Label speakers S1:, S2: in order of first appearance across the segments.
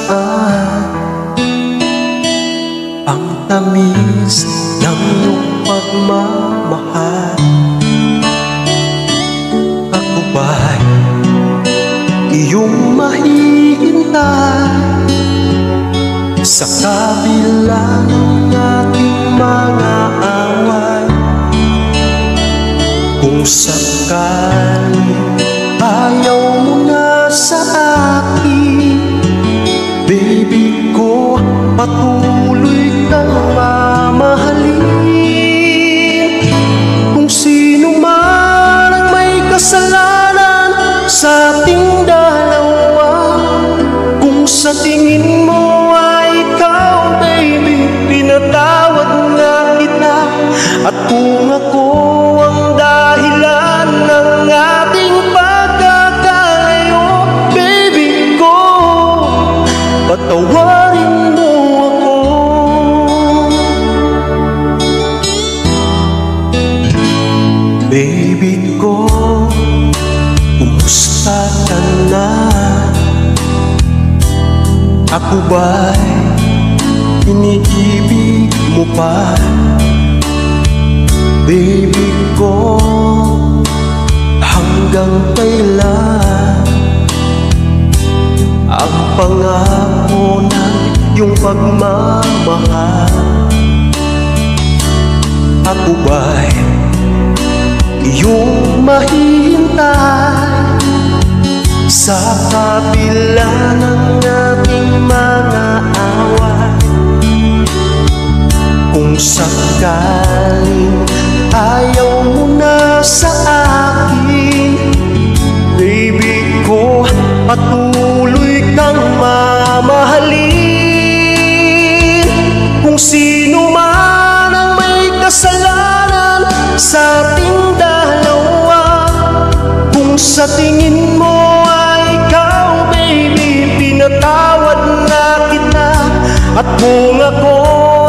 S1: saan ang tamis ng iyong pagmamahal. Ako ba'y iyong mahihintay sa kabila ng ating mga away? Kung sakaling ayaw mo na sa akin, baby ko, patuloy kang mamahalin. Kung sino man ang may kasalanan sa ating dalawa, kung sa tingin mo ay ikaw, baby, pinatawad nga kita. At kung ako ang dahilan ng ating pagkakalayo, baby ko, patawarin mo ako. Baby ko, kumusta ka na? Ako ba'y iniibig mo pa? Baby ko, hanggang kailan ang pangako ng iyong pagmamahal? Ako ba'y iyong mahihintay sa kabila ng ating mga away? Kung sakaling ayaw mo na sa akin, baby ko, patuloy kang mamahalin. Kung sino man ang may kasalanan sa ating dalawa, kung sa tingin mo ay ikaw, baby, pinatawad na kita. At kung ako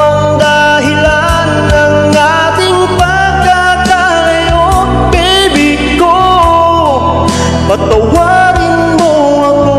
S1: ang dahilan ng ating pagkakalayo, baby ko, patawarin mo ako.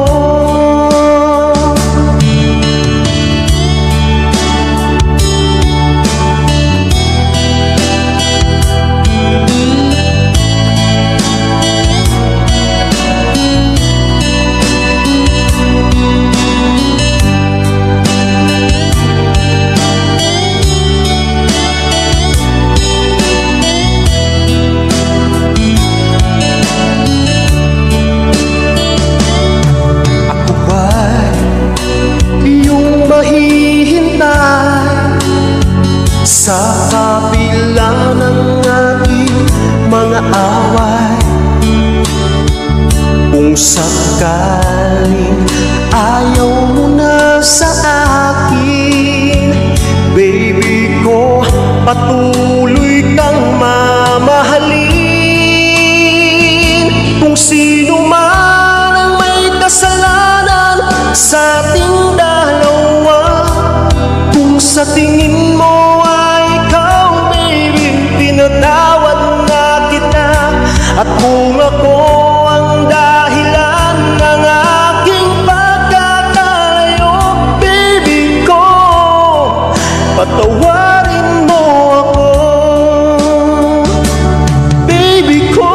S1: Sa kabila ng ating mga away, kung sakaling ayaw mo na sa akin, baby ko, patuloy kang mamahalin. Kung sino man ang may kasalanan sa ating dalawa, kung sa tingin mo pinatawad na kita. At kung ako ang dahilan ng aking pagkakalayo, baby ko, patawarin mo ako. Baby ko,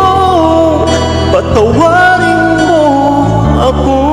S1: patawarin mo ako.